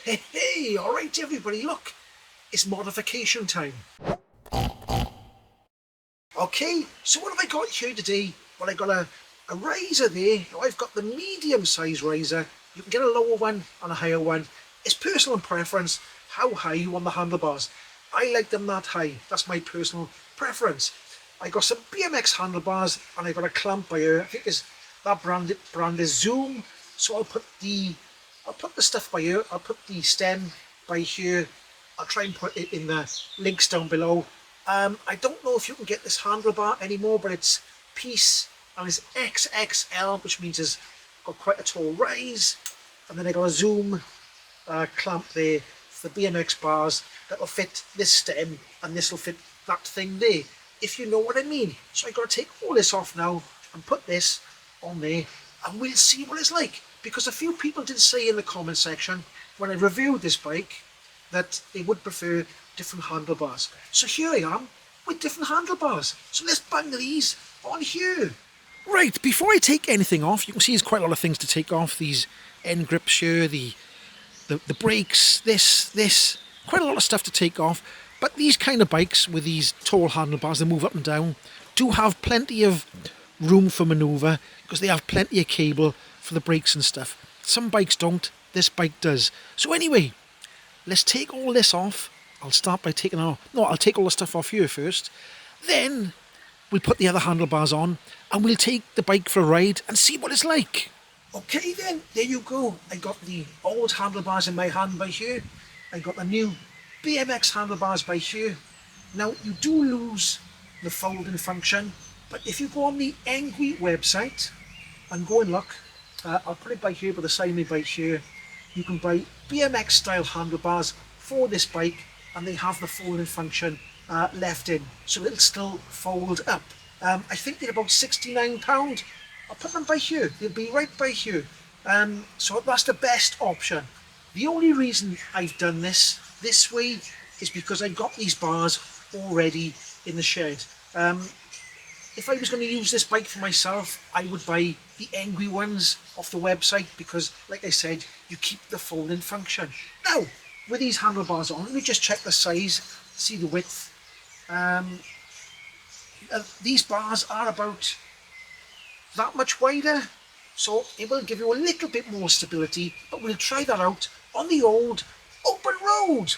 Hey, alright everybody, look, it's modification time. Okay, so what have I got here today? Well, I got a riser there. Now, I've got the medium size riser. You can get a lower one and a higher one. It's personal preference how high you want the handlebars. I like them that high. That's my personal preference. I got some BMX handlebars and I got a clamp by here. I think that brand is Zoom. So I'll put the stuff by here. I'll put the stem by here. I'll try and put it in the links down below. I don't know if you can get this handlebar anymore, but it's piece and it's XXL, which means it's got quite a tall rise. And then I got a Zoom clamp there for the BMX bars that'll fit this stem, and this will fit that thing there, if you know what I mean. So I got to take all this off now and put this on there, and we'll see what it's like. Because a few people did say in the comment section when I reviewed this bike that they would prefer different handlebars. So here I am with different handlebars. So let's bang these on here. Right, before I take anything off, you can see there's quite a lot of things to take off. These end grips here, the brakes, this, quite a lot of stuff to take off. But these kind of bikes with these tall handlebars that move up and down do have plenty of room for manoeuvre because they have plenty of cable for the brakes and stuff. Some bikes don't, this bike does. So anyway, let's take all this off. I'll start by taking off, no, I'll take all the stuff off here first. Then we'll put the other handlebars on and we'll take the bike for a ride and see what it's like. Okay then, there you go. I got the old handlebars in my hand by here. I got the new BMX handlebars by here. Now you do lose the folding function, but if you go on the Engwe website and go and look, I'll put it by here, but the side of my bike here, you can buy BMX style handlebars for this bike, and they have the folding function left in, so it'll still fold up. I think they're about £69. I'll put them by here, they'll be right by here. So that's the best option. The only reason I've done this way is because I got these bars already in the shed. If I was going to use this bike for myself, I would buy the Engwe ones off the website because, like I said, you keep the folding function. Now, with these handlebars on, let me just check the size, see the width. These bars are about that much wider, so it will give you a little bit more stability, but we'll try that out on the old open road.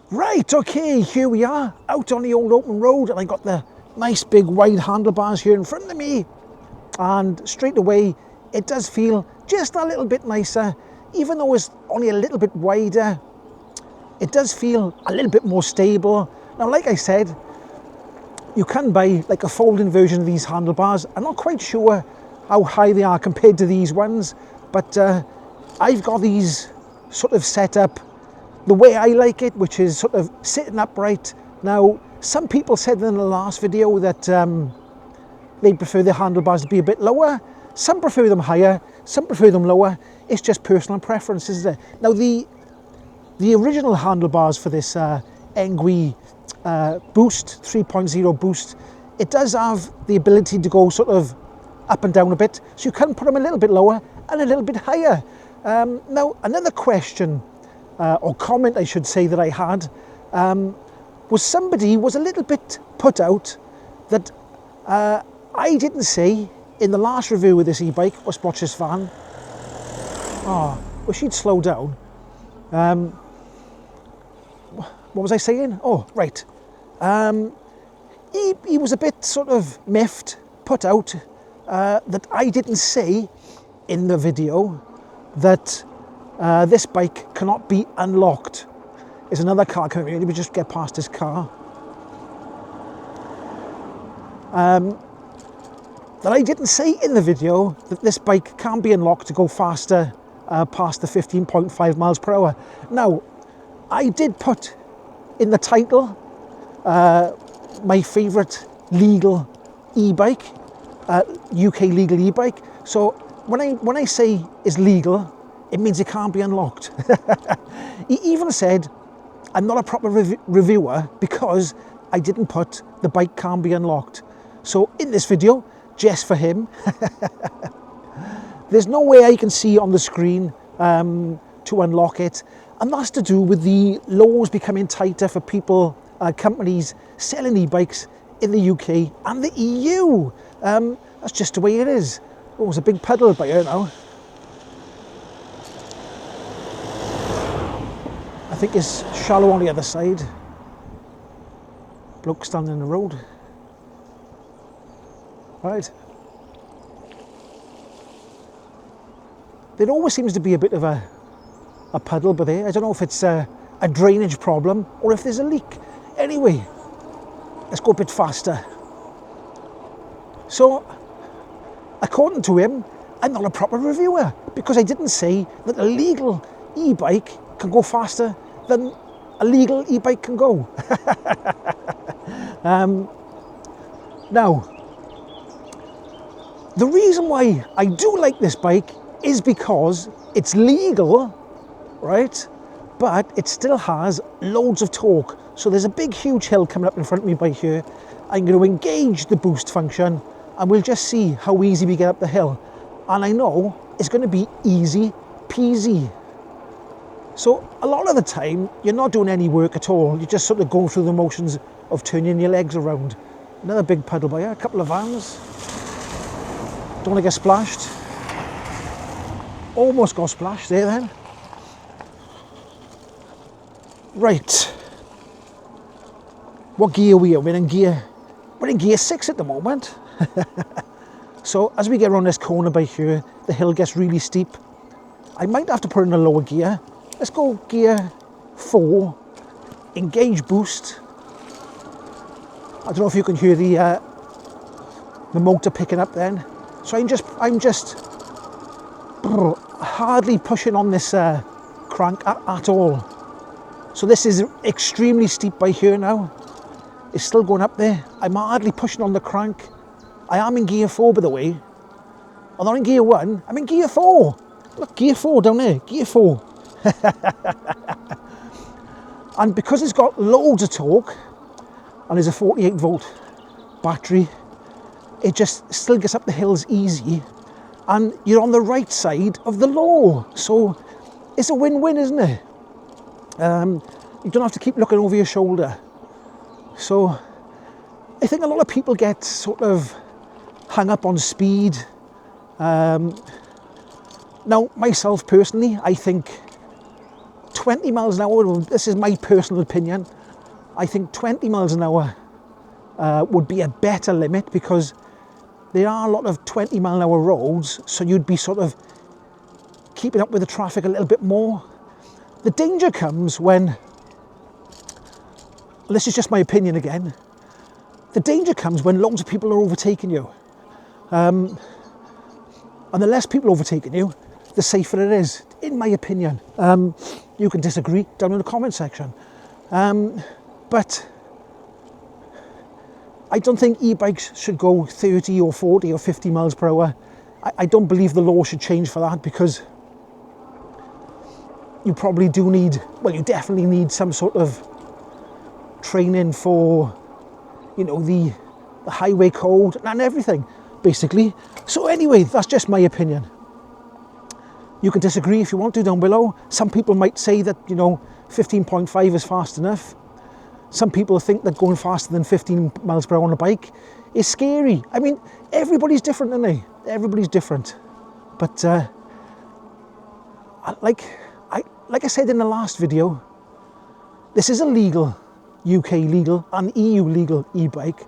Right, okay, here we are, out on the old open road, and I got the nice big wide handlebars here in front of me, and straight away it does feel just a little bit nicer. Even though it's only a little bit wider, it does feel a little bit more stable. Now, like I said, you can buy like a folding version of these handlebars. I'm not quite sure how high they are compared to these ones, but I've got these sort of set up the way I like it, which is sort of sitting upright. Now, some people said in the last video that they prefer the handlebars to be a bit lower. Some prefer them higher, some prefer them lower. It's just personal preference, isn't it? Now, the original handlebars for this Engwe Boost, 3.0 Boost, it does have the ability to go sort of up and down a bit, so you can put them a little bit lower and a little bit higher. Now, another question, or comment I should say, that I had, was somebody was a little bit put out that I didn't say in the last review of this e-bike. Let's watch this van. Oh, well, she'd slow down. What was I saying? Oh, right. He was a bit sort of miffed, put out, that I didn't say in the video that this bike cannot be unlocked. There's another car coming here. Let me just get past this car. That I didn't say in the video that this bike can be unlocked to go faster past the 15.5 miles per hour. Now, I did put in the title my favourite legal e-bike, UK legal e-bike. So when I say it's legal, it means it can't be unlocked. He even said I'm not a proper reviewer because I didn't put the bike can't be unlocked. So in this video, just for him, there's no way I can see on the screen to unlock it. And that's to do with the laws becoming tighter for people, companies selling e-bikes in the UK and the EU. That's just the way it is. Oh, there's a big puddle by here now. I think it's shallow on the other side. Bloke standing in the road. Right. There always seems to be a bit of a puddle by there. I don't know if it's a drainage problem or if there's a leak. Anyway, let's go a bit faster. So, according to him, I'm not a proper reviewer because I didn't say that a legal e-bike can go faster than a legal e-bike can go. Now, the reason why I do like this bike is because it's legal, right? But it still has loads of torque. So there's a big, huge hill coming up in front of me by here. I'm going to engage the boost function and we'll just see how easy we get up the hill. And I know it's going to be easy peasy. So a lot of the time, you're not doing any work at all. You're just sort of going through the motions of turning your legs around. Another big puddle by here, a couple of vans. Don't want to get splashed. Almost got splashed there then. Right. What gear are we in? We're in gear 6 at the moment. So as we get around this corner by here, the hill gets really steep. I might have to put in a lower gear. Let's go gear 4, engage boost. I don't know if you can hear the motor picking up then. So I'm just hardly pushing on this crank at all. So this is extremely steep by here now. It's still going up there. I'm hardly pushing on the crank. I am in gear 4 by the way. I'm not in gear 1, I'm in gear 4. Look, gear 4 down there, gear 4. And because it's got loads of torque and there's a 48 volt battery, it just still gets up the hills easy and you're on the right side of the law. So it's a win-win, isn't it? You don't have to keep looking over your shoulder. So I think a lot of people get sort of hung up on speed. Now myself personally, I think 20 miles an hour, this is my personal opinion, I think 20 miles an hour would be a better limit because there are a lot of 20 mile an hour roads, so you'd be sort of keeping up with the traffic a little bit more. The danger comes when, this is just my opinion again, the danger comes when loads of people are overtaking you. And the less people overtaking you, the safer it is, in my opinion. You can disagree down in the comment section. But I don't think e-bikes should go 30 or 40 or 50 miles per hour. I don't believe the law should change for that because you probably do need, well, you definitely need some sort of training for, you know, the highway code and everything, basically. So anyway, that's just my opinion. You can disagree if you want to down below. Some people might say that, you know, 15.5 is fast enough. Some people think that going faster than 15 miles per hour on a bike is scary. I mean, everybody's different, aren't they? Everybody's different. But like I said in the last video, this is a legal, UK legal and EU legal e-bike,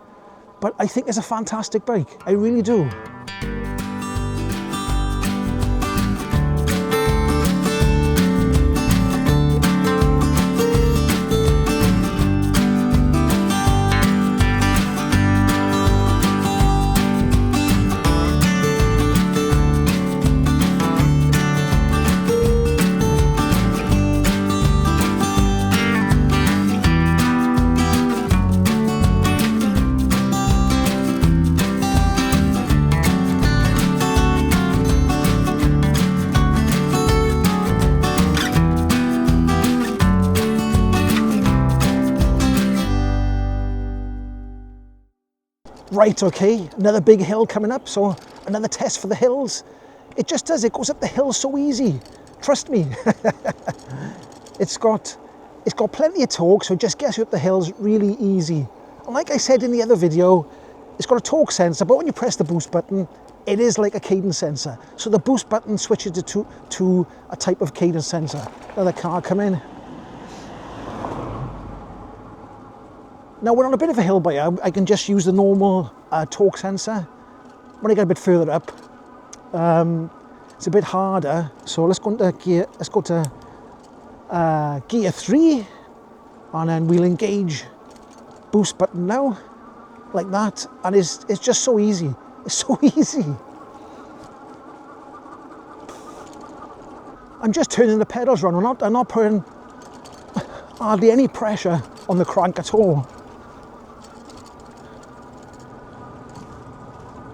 but I think it's a fantastic bike. I really do. Right, okay, another big hill coming up, so another test for the hills. It just does, it goes up the hill so easy. Trust me. It's got plenty of torque, so it just gets you up the hills really easy. And like I said in the other video, it's got a torque sensor, but when you press the boost button, it is like a cadence sensor. So the boost button switches to a type of cadence sensor. Another car come in. Now we're on a bit of a hill by here. I can just use the normal torque sensor. When I get a bit further up, it's a bit harder. So let's go into gear. Let's go to gear 3, and then we'll engage boost button now, like that. And it's just so easy. It's so easy. I'm just turning the pedals around. I'm not putting hardly any pressure on the crank at all.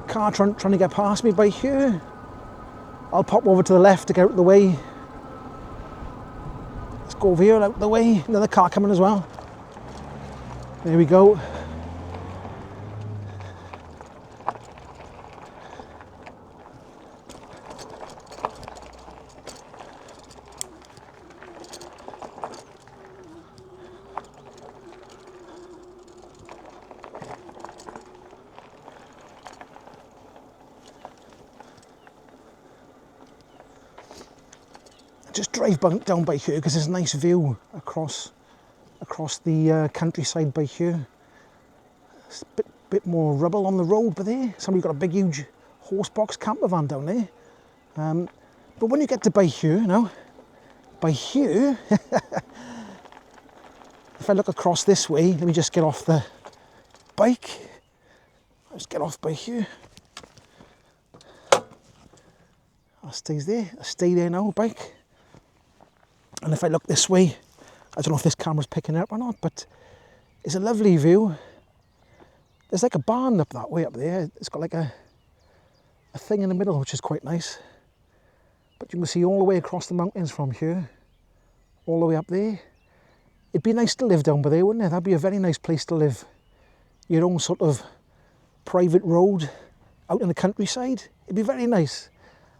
Car trying to get past me by here. I'll pop over to the left to get out of the way. Let's go over here, out of the way. Another car coming as well. There we go. Just drive down by here because there's a nice view across the countryside by here. It's a bit more rubble on the road, but there somebody got a big huge horse box camper van down there. But when you get to by here now, by here, if I look across this way, let me just get off the bike. Let's get off by here. That stays there. I stay there now, bike. And if I look this way, I don't know if this camera's picking it up or not, but it's a lovely view. There's like a barn up that way up there. It's got like a thing in the middle, which is quite nice. But you can see all the way across the mountains from here, all the way up there. It'd be nice to live down by there, wouldn't it? That'd be a very nice place to live. Your own sort of private road out in the countryside. It'd be very nice.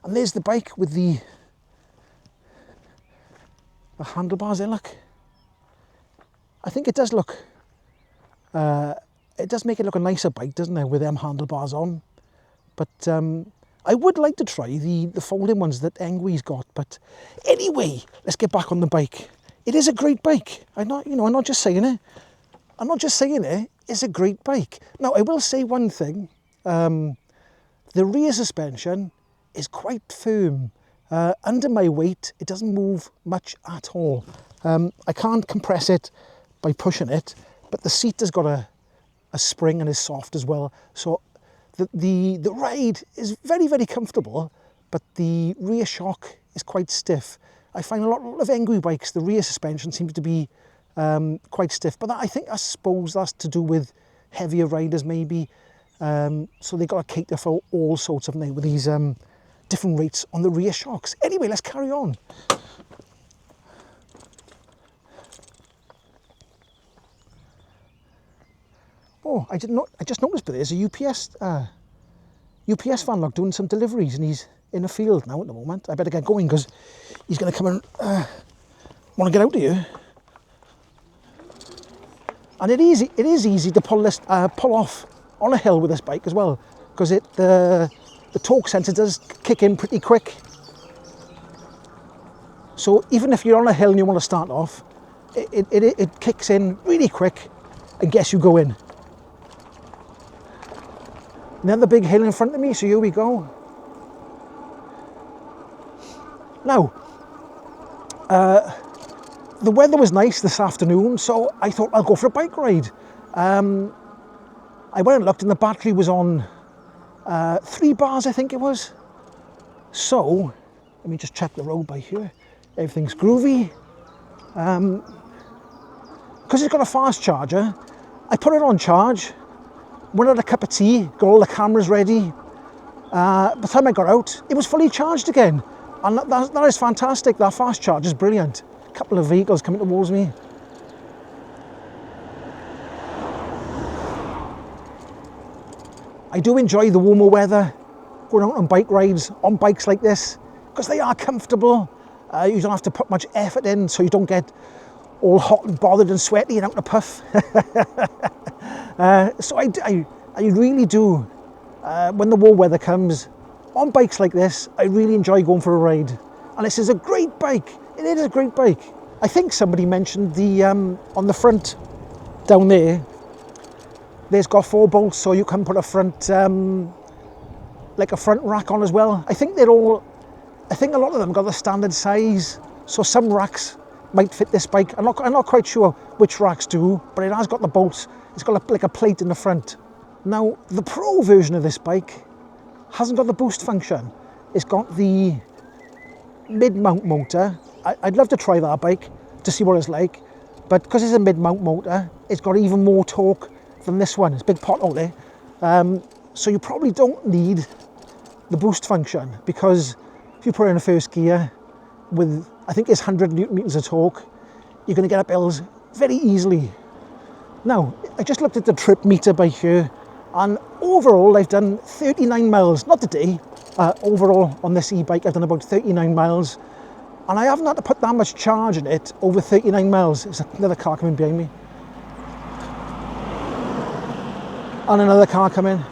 And there's the bike with the handlebars there, look. I think it does look, it does make it look a nicer bike, doesn't it, with them handlebars on. But I would like to try the folding ones that Engwe's got. But anyway, let's get back on the bike. It is a great bike. I'm not just saying it. I'm not just saying it. It's a great bike. Now, I will say one thing. The rear suspension is quite firm. Under my weight, it doesn't move much at all. I can't compress it by pushing it, but the seat has got a spring and is soft as well. So the ride is very, very comfortable, but the rear shock is quite stiff. I find a lot of Engwe bikes, the rear suspension seems to be quite stiff, but I suppose that's to do with heavier riders maybe. So they've got to cater for all sorts of things with these different rates on the rear shocks. Anyway, let's carry on. Oh, I just noticed, but there's a UPS van look doing some deliveries, and he's in the field now at the moment. I better get going because he's going to come and want to get out of here. And it is easy to pull off on a hill with this bike as well, because the torque sensor does kick in pretty quick. So even if you're on a hill and you want to start off, it kicks in really quick and gets you going. Another big hill in front of me, so here we go. Now, the weather was nice this afternoon, so I thought I'll go for a bike ride. I went and looked and the battery was on 3 bars, I think it was. So, let me just check the road by here. Everything's groovy. Because it's got a fast charger, I put it on charge, went had a cup of tea, got all the cameras ready. By the time I got out, it was fully charged again. And that is fantastic. That fast charge is brilliant. A couple of vehicles coming towards me. I do enjoy the warmer weather, going out on bike rides, on bikes like this, because they are comfortable. You don't have to put much effort in, so you don't get all hot and bothered and sweaty and out in a puff. So I really do, when the warm weather comes, on bikes like this, I really enjoy going for a ride. And this is a great bike. It is a great bike. I think somebody mentioned the, on the front down there's got 4 bolts, so you can put a front, like a front rack on as well. I think a lot of them got the standard size, so some racks might fit this bike. I'm not quite sure which racks do, but it has got the bolts. It's got like a plate in the front. Now, the Pro version of this bike hasn't got the boost function. It's got the mid-mount motor. I'd love to try that bike to see what it's like, but because it's a mid-mount motor, it's got even more torque than this one. It's a big pot out there. So you probably don't need the boost function, because if you put it in a first gear with, I think it's 100 Newton meters of torque, you're going to get up hills very easily. Now, I just looked at the trip meter by here, and overall I've done 39 miles, not today, overall on this e-bike I've done about 39 miles, and I haven't had to put that much charge in it over 39 miles. There's another car coming behind me. And another car coming.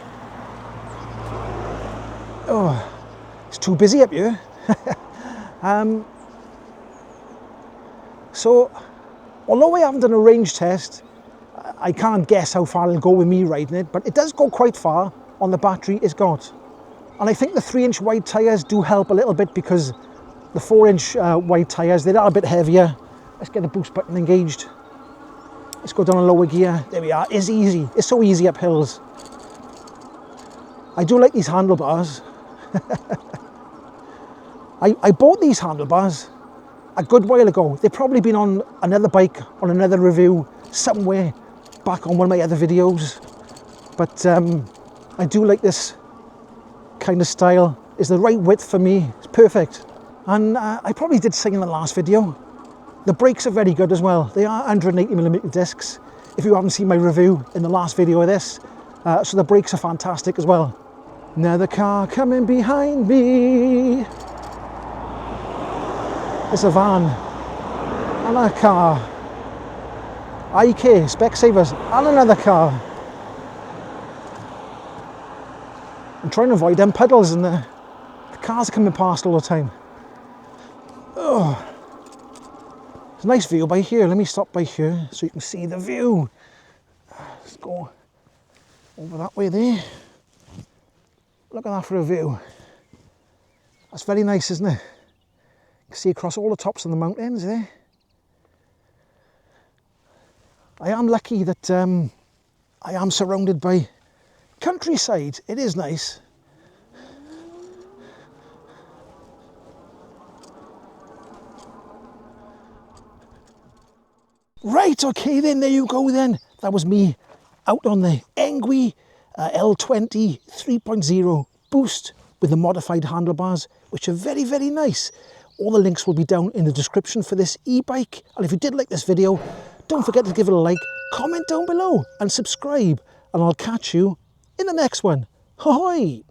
Oh, it's too busy up here. So, although I haven't done a range test, I can't guess how far it'll go with me riding it, but it does go quite far on the battery it's got. And I think the 3-inch wide tyres do help a little bit, because the 4-inch wide tyres, they are a bit heavier. Let's get the boost button engaged. Let's go down a lower gear. There we are. It's easy. It's so easy up hills. I do like these handlebars. I bought these handlebars a good while ago. They've probably been on another bike, on another review, somewhere back on one of my other videos. But I do like this kind of style. It's the right width for me. It's perfect. And I probably did say in the last video, the brakes are very good as well. They are 180mm discs, if you haven't seen my review in the last video of this. So the brakes are fantastic as well. Another car coming behind me. It's a van. And a car. IK, Specsavers, and another car. I'm trying to avoid them puddles, and the cars are coming past all the time. Oh. It's a nice view by here. Let me stop by here so you can see the view. Let's go over that way there. Look at that for a view. That's very nice, isn't it? You can see across all the tops of the mountains there. I am lucky that I am surrounded by countryside. It is nice. Right, okay then, there you go then. That was me out on the Engwe L20 3.0 Boost with the modified handlebars, which are very, very nice. All the links will be down in the description for this e-bike. And if you did like this video, don't forget to give it a like, comment down below and subscribe. And I'll catch you in the next one. Ahoy!